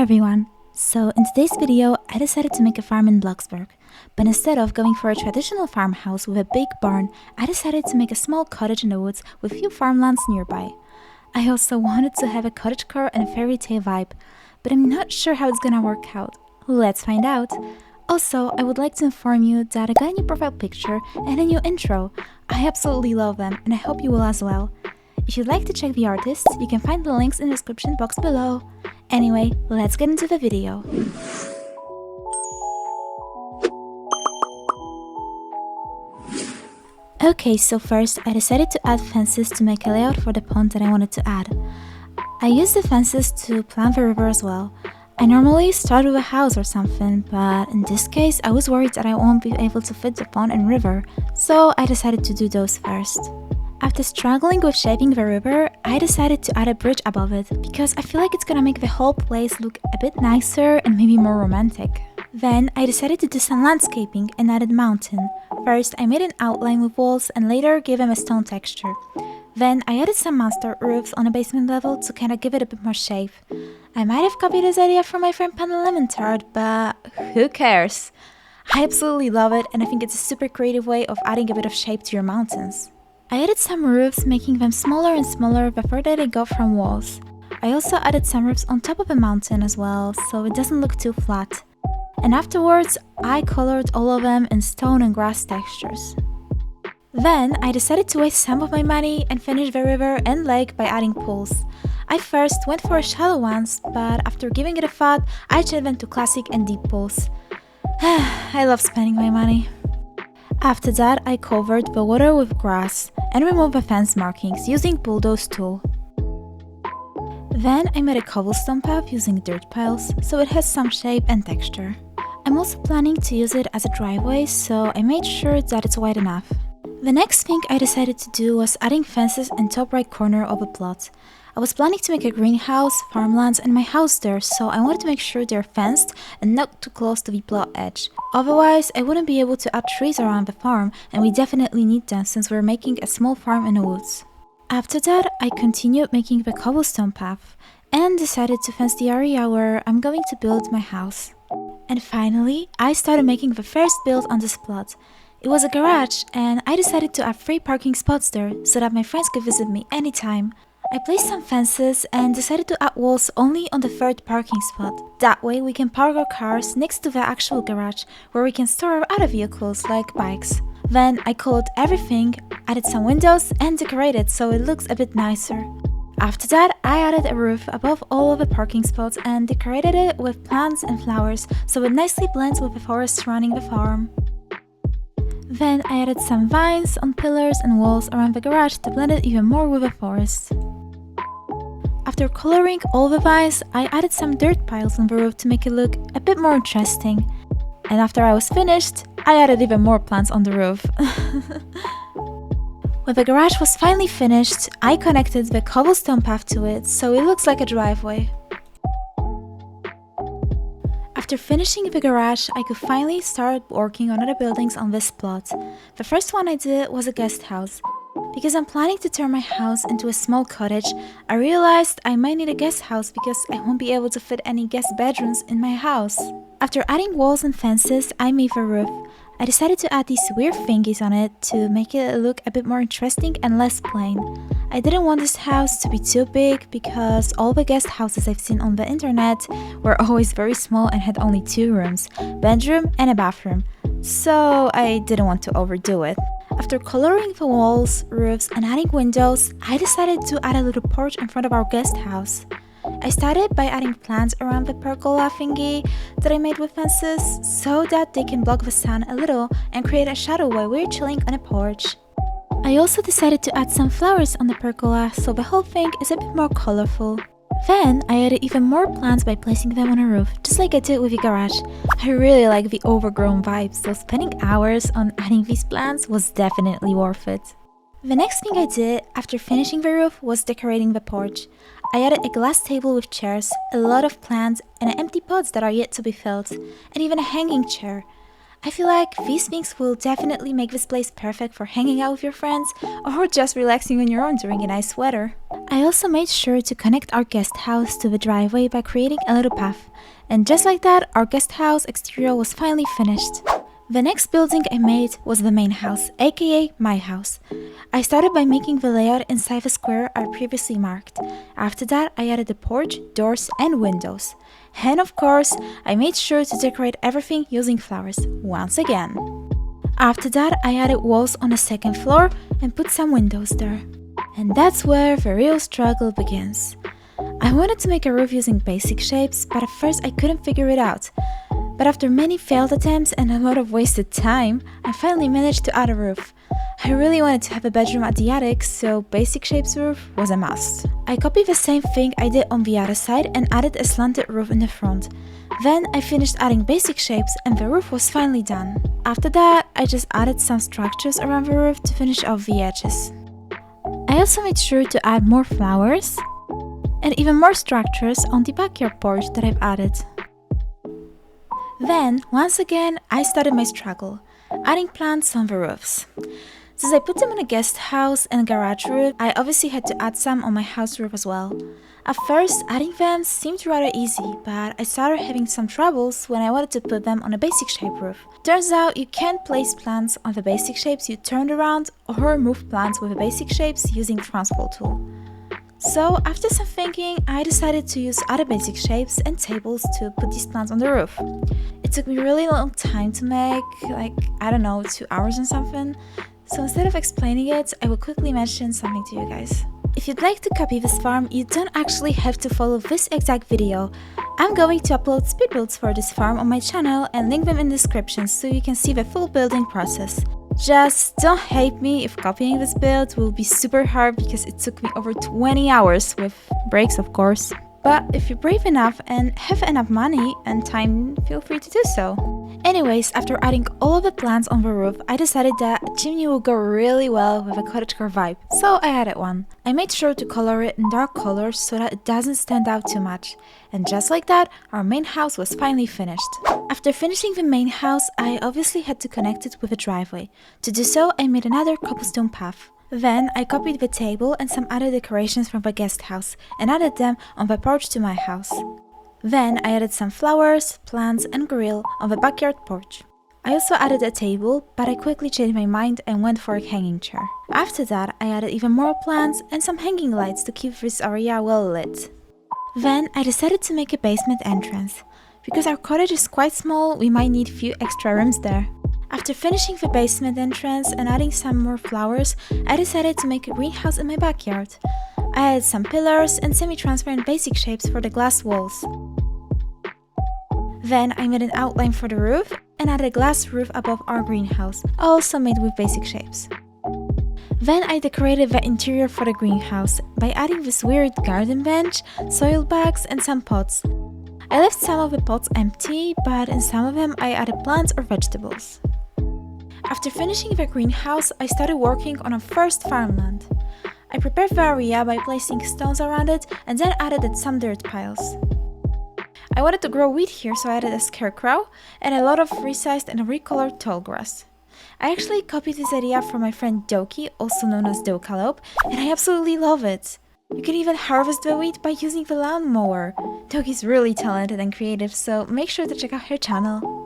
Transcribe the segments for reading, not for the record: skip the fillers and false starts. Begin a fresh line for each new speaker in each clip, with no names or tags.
everyone! So in today's video, I decided to make a farm in Bloxburg. But instead of going for a traditional farmhouse with a big barn, I decided to make a small cottage in the woods with few farmlands nearby. I also wanted to have a cottagecore and fairy tale vibe, but I'm not sure how it's gonna work out. Let's find out! Also, I would like to inform you that I got a new profile picture and a new intro. I absolutely love them and I hope you will as well. If you'd like to check the artists, you can find the links in the description box below. Anyway, let's get into the video. Okay, so first I decided to add fences to make a layout for the pond that I wanted to add. I used the fences to plant the river as well. I normally start with a house or something, but in this case I was worried that I won't be able to fit the pond and river, so I decided to do those first. After struggling with shaping the river, I decided to add a bridge above it, because I feel like it's gonna make the whole place look a bit nicer and maybe more romantic. Then I decided to do some landscaping and added mountain. First I made an outline with walls and later gave them a stone texture. Then I added some monster roofs on the basement level to kinda give it a bit more shape. I might have copied this idea from my friend Panda Lemon Tart, but who cares? I absolutely love it and I think it's a super creative way of adding a bit of shape to your mountains. I added some roofs, making them smaller and smaller the further they go from walls. I also added some roofs on top of a mountain as well, so it doesn't look too flat. And afterwards, I colored all of them in stone and grass textures. Then, I decided to waste some of my money and finish the river and lake by adding pools. I first went for shallow ones, but after giving it a thought, I changed them to classic and deep pools. I love spending my money. After that, I covered the water with grass and removed the fence markings using bulldoze tool. Then I made a cobblestone path using dirt piles, so it has some shape and texture. I'm also planning to use it as a driveway, so I made sure that it's wide enough. The next thing I decided to do was adding fences in top right corner of a plot. I was planning to make a greenhouse, farmlands and my house there, so I wanted to make sure they're fenced and not too close to the plot edge. Otherwise, I wouldn't be able to add trees around the farm, and we definitely need them since we're making a small farm in the woods. After that, I continued making the cobblestone path and decided to fence the area where I'm going to build my house. And finally, I started making the first build on this plot. It was a garage, and I decided to add 3 parking spots there so that my friends could visit me anytime. I placed some fences and decided to add walls only on the 3rd parking spot. That way we can park our cars next to the actual garage where we can store our other vehicles like bikes. Then I colored everything, added some windows and decorated so it looks a bit nicer. After that, I added a roof above all of the parking spots and decorated it with plants and flowers so it nicely blends with the forest surrounding the farm. Then I added some vines on pillars and walls around the garage to blend it even more with the forest. After coloring all the vines, I added some dirt piles on the roof to make it look a bit more interesting. And after I was finished, I added even more plants on the roof. When the garage was finally finished, I connected the cobblestone path to it, so it looks like a driveway. After finishing the garage, I could finally start working on other buildings on this plot. The first one I did was a guest house. Because I'm planning to turn my house into a small cottage, I realized I might need a guest house because I won't be able to fit any guest bedrooms in my house. After adding walls and fences, I made the roof. I decided to add these weird thingies on it to make it look a bit more interesting and less plain. I didn't want this house to be too big because all the guest houses I've seen on the internet were always very small and had only 2 rooms, bedroom and a bathroom. So I didn't want to overdo it. After coloring the walls, roofs and adding windows, I decided to add a little porch in front of our guest house. I started by adding plants around the pergola thingy that I made with fences so that they can block the sun a little and create a shadow while we're chilling on a porch. I also decided to add some flowers on the pergola so the whole thing is a bit more colorful. Then I added even more plants by placing them on a roof, just like I did with the garage. I really like the overgrown vibe, so spending hours on adding these plants was definitely worth it. The next thing I did after finishing the roof was decorating the porch. I added a glass table with chairs, a lot of plants, and empty pots that are yet to be filled, and even a hanging chair. I feel like these things will definitely make this place perfect for hanging out with your friends or just relaxing on your own during a nice weather. I also made sure to connect our guest house to the driveway by creating a little path. And just like that, our guest house exterior was finally finished. The next building I made was the main house, aka my house. I started by making the layout inside the square I previously marked. After that, I added the porch, doors and windows. And of course, I made sure to decorate everything using flowers, once again. After that, I added walls on the second floor and put some windows there. And that's where the real struggle begins. I wanted to make a roof using basic shapes, but at first I couldn't figure it out. But after many failed attempts and a lot of wasted time, I finally managed to add a roof. I really wanted to have a bedroom at the attic, so basic shapes roof was a must. I copied the same thing I did on the other side and added a slanted roof in the front. Then I finished adding basic shapes and the roof was finally done. After that, I just added some structures around the roof to finish off the edges. I also made sure to add more flowers and even more structures on the backyard porch that I've added. Then, once again, I started my struggle, adding plants on the roofs. Since I put them on a guest house and garage roof, I obviously had to add some on my house roof as well. At first, adding them seemed rather easy, but I started having some troubles when I wanted to put them on a basic shape roof. Turns out you can't place plants on the basic shapes you turned around or move plants with the basic shapes using the transport tool. So, after some thinking, I decided to use other basic shapes and tables to put these plants on the roof. It took me a really long time to make, like, I don't know, 2 hours or something. So instead of explaining it, I will quickly mention something to you guys. If you'd like to copy this farm, you don't actually have to follow this exact video. I'm going to upload speed builds for this farm on my channel and link them in the description so you can see the full building process. Just don't hate me if copying this build will be super hard because it took me over 20 hours with breaks of course. But if you're brave enough and have enough money and time, feel free to do so. Anyways, after adding all of the plants on the roof, I decided that a chimney will go really well with a cottagecore vibe, so I added one. I made sure to color it in dark colors so that it doesn't stand out too much. And just like that, our main house was finally finished. After finishing the main house, I obviously had to connect it with a driveway. To do so, I made another cobblestone path. Then I copied the table and some other decorations from the guest house and added them on the porch to my house. Then I added some flowers, plants and grill on the backyard porch. I also added a table, but I quickly changed my mind and went for a hanging chair. After that, I added even more plants and some hanging lights to keep this area well lit. Then I decided to make a basement entrance. Because our cottage is quite small, we might need a few extra rooms there. After finishing the basement entrance and adding some more flowers, I decided to make a greenhouse in my backyard. I added some pillars and semi-transparent basic shapes for the glass walls. Then I made an outline for the roof and added a glass roof above our greenhouse, also made with basic shapes. Then I decorated the interior for the greenhouse by adding this weird garden bench, soil bags and some pots. I left some of the pots empty, but in some of them I added plants or vegetables. After finishing the greenhouse, I started working on our first farmland. I prepared the area by placing stones around it and then added some dirt piles. I wanted to grow wheat here, so I added a scarecrow and a lot of resized and recolored tall grass. I actually copied this idea from my friend Doki, also known as Dokalope, and I absolutely love it. You can even harvest the wheat by using the lawnmower. Doki's really talented and creative, so make sure to check out her channel.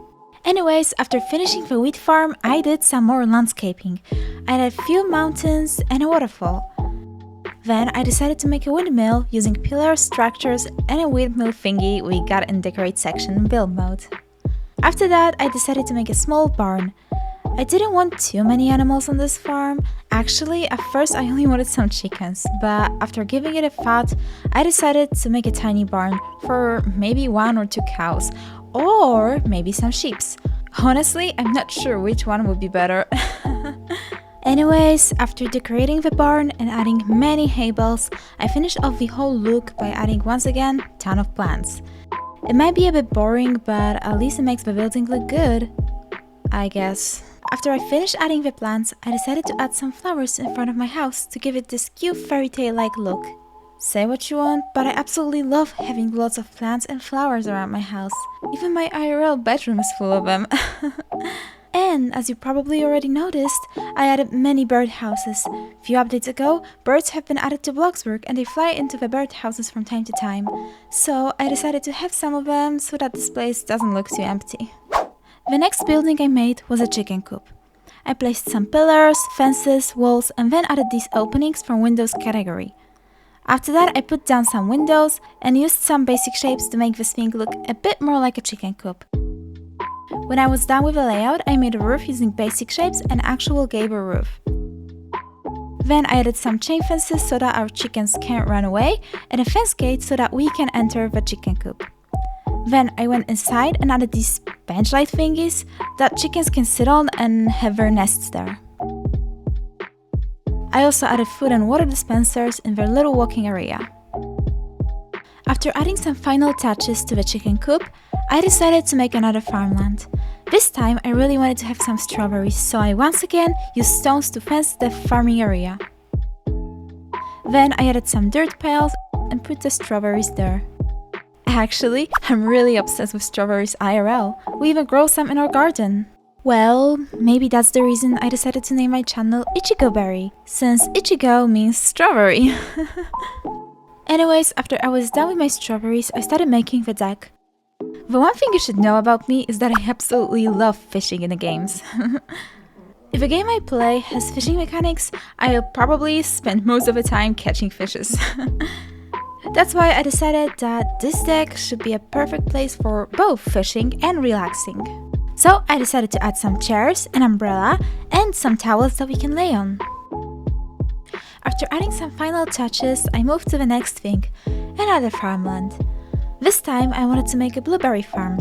Anyways, after finishing the wheat farm, I did some more landscaping. I added a few mountains and a waterfall. Then I decided to make a windmill using pillars, structures and a windmill thingy we got in decorate section in build mode. After that, I decided to make a small barn. I didn't want too many animals on this farm. Actually, at first I only wanted some chickens, but after giving it a thought, I decided to make a tiny barn for maybe 1 or 2 cows, or maybe some sheep. Honestly, I'm not sure which one would be better. Anyways, after decorating the barn and adding many hay bales, I finished off the whole look by adding once again a ton of plants. It might be a bit boring, but at least it makes the building look good, I guess. After I finished adding the plants, I decided to add some flowers in front of my house to give it this cute fairy tale-like look. Say what you want, but I absolutely love having lots of plants and flowers around my house. Even my IRL bedroom is full of them. And as you probably already noticed, I added many bird houses. A few updates ago, birds have been added to Bloxburg and they fly into the bird houses from time to time. So I decided to have some of them so that this place doesn't look too empty. The next building I made was a chicken coop. I placed some pillars, fences, walls, and then added these openings from Windows category. After that, I put down some windows and used some basic shapes to make this thing look a bit more like a chicken coop. When I was done with the layout, I made a roof using basic shapes and actual gable roof. Then I added some chain fences so that our chickens can't run away, and a fence gate so that we can enter the chicken coop. Then I went inside and added these bench light thingies that chickens can sit on and have their nests there. I also added food and water dispensers in their little walking area. After adding some final touches to the chicken coop, I decided to make another farmland. This time I really wanted to have some strawberries, so I once again used stones to fence the farming area. Then I added some dirt piles and put the strawberries there. Actually, I'm really obsessed with strawberries IRL. We even grow some in our garden. Well, maybe that's the reason I decided to name my channel Ichigo Berry, since Ichigo means strawberry. Anyways, after I was done with my strawberries, I started making the deck. The one thing you should know about me is that I absolutely love fishing in the games. If a game I play has fishing mechanics, I'll probably spend most of the time catching fishes. That's why I decided that this deck should be a perfect place for both fishing and relaxing. So I decided to add some chairs, an umbrella, and some towels that we can lay on. After adding some final touches, I moved to the next thing, another farmland. This time I wanted to make a blueberry farm.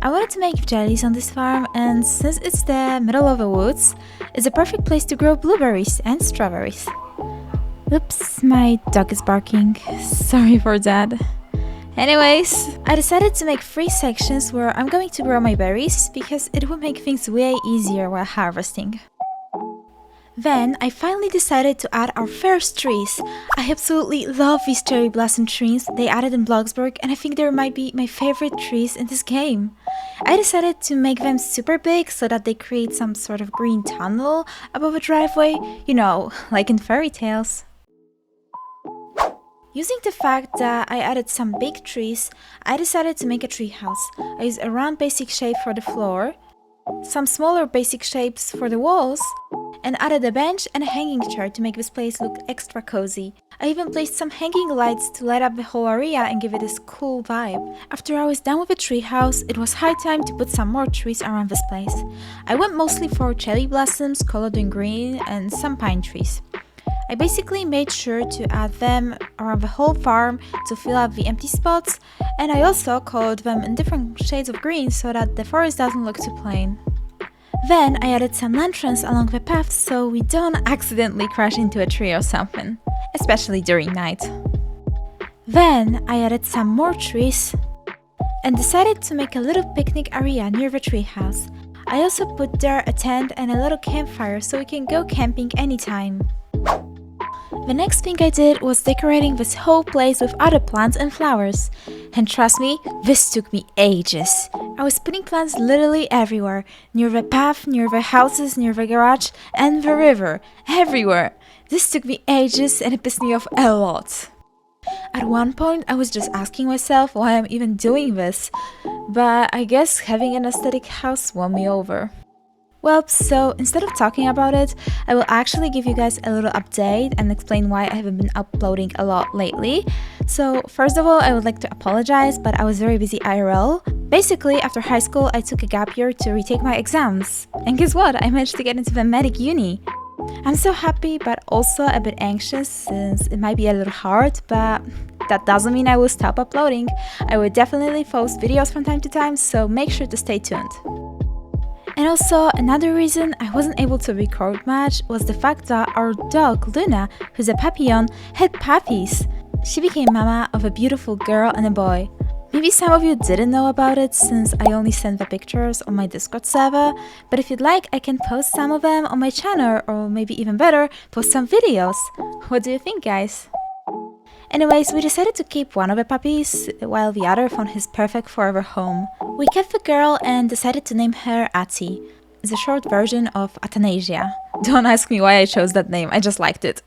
I wanted to make jellies on this farm, and since it's the middle of the woods, it's a perfect place to grow blueberries and strawberries. Oops, my dog is barking. Sorry for that. Anyways, I decided to make 3 sections where I'm going to grow my berries because it would make things way easier while harvesting. Then I finally decided to add our first trees. I absolutely love these cherry blossom trees they added in Bloxburg, and I think they might be my favorite trees in this game. I decided to make them super big so that they create some sort of green tunnel above a driveway, you know, like in fairy tales. Using the fact that I added some big trees, I decided to make a tree house. I used a round basic shape for the floor, some smaller basic shapes for the walls, and added a bench and a hanging chair to make this place look extra cozy. I even placed some hanging lights to light up the whole area and give it this cool vibe. After I was done with the tree house, it was high time to put some more trees around this place. I went mostly for cherry blossoms colored in green and some pine trees. I basically made sure to add them around the whole farm to fill up the empty spots, and I also colored them in different shades of green so that the forest doesn't look too plain. Then I added some lanterns along the path so we don't accidentally crash into a tree or something, especially during night. Then I added some more trees and decided to make a little picnic area near the treehouse. I also put there a tent and a little campfire so we can go camping anytime. The next thing I did was decorating this whole place with other plants and flowers. And trust me, this took me ages. I was putting plants literally everywhere. Near the path, near the houses, near the garage, and the river. Everywhere. This took me ages and it pissed me off a lot. At one point, I was just asking myself why I'm even doing this. But I guess having an aesthetic house won me over. Well, so instead of talking about it, I will actually give you guys a little update and explain why I haven't been uploading a lot lately. So first of all, I would like to apologize, but I was very busy IRL. Basically, after high school, I took a gap year to retake my exams. And guess what? I managed to get into the medic uni. I'm so happy, but also a bit anxious since it might be a little hard, but that doesn't mean I will stop uploading. I will definitely post videos from time to time, so make sure to stay tuned. And also, another reason I wasn't able to record much was the fact that our dog, Luna, who's a papillon, had puppies. She became mama of a beautiful girl and a boy. Maybe some of you didn't know about it since I only sent the pictures on my Discord server, but if you'd like, I can post some of them on my channel, or maybe even better, post some videos. What do you think, guys? Anyways, we decided to keep one of the puppies, while the other found his perfect forever home. We kept the girl and decided to name her Ati. is a short version of Athanasia. Don't ask me why I chose that name, I just liked it.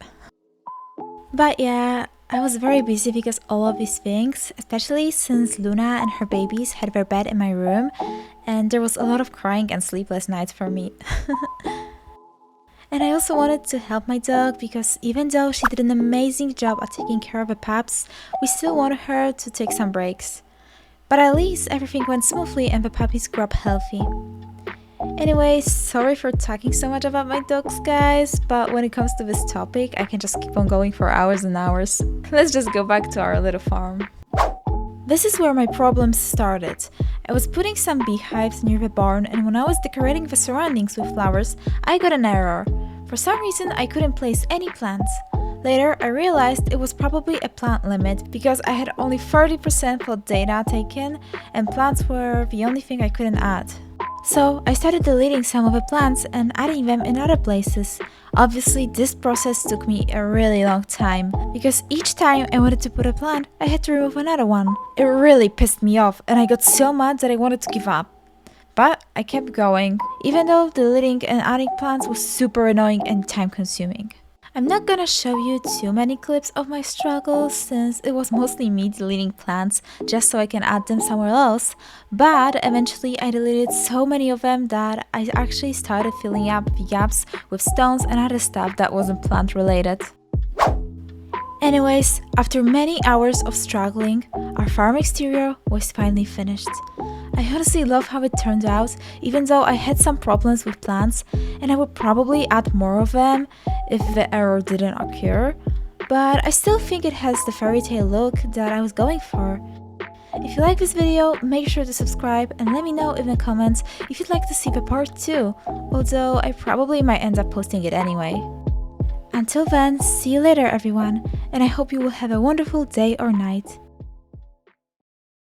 But yeah, I was very busy because all of these things, especially since Luna and her babies had their bed in my room, and there was a lot of crying and sleepless nights for me. And I also wanted to help my dog because even though she did an amazing job at taking care of the pups, we still wanted her to take some breaks. But at least everything went smoothly and the puppies grew up healthy. Anyways, sorry for talking so much about my dogs, guys, but when it comes to this topic, I can just keep on going for hours and hours. Let's just go back to our little farm. This is where my problems started. I was putting some beehives near the barn, and when I was decorating the surroundings with flowers, I got an error. For some reason, I couldn't place any plants. Later, I realized it was probably a plant limit because I had only 30% for data taken, and plants were the only thing I couldn't add. So I started deleting some of the plants and adding them in other places. Obviously, this process took me a really long time because each time I wanted to put a plant, I had to remove another one. It really pissed me off and I got so mad that I wanted to give up. But I kept going, even though deleting and adding plants was super annoying and time consuming. I'm not gonna show you too many clips of my struggles since it was mostly me deleting plants just so I can add them somewhere else, but eventually I deleted so many of them that I actually started filling up the gaps with stones and other stuff that wasn't plant related. Anyways, after many hours of struggling, our farm exterior was finally finished. I honestly love how it turned out, even though I had some problems with plants, and I would probably add more of them if the error didn't occur, but I still think it has the fairy tale look that I was going for. If you like this video, make sure to subscribe and let me know in the comments if you'd like to see the part 2, although I probably might end up posting it anyway. Until then, see you later everyone, and I hope you will have a wonderful day or night.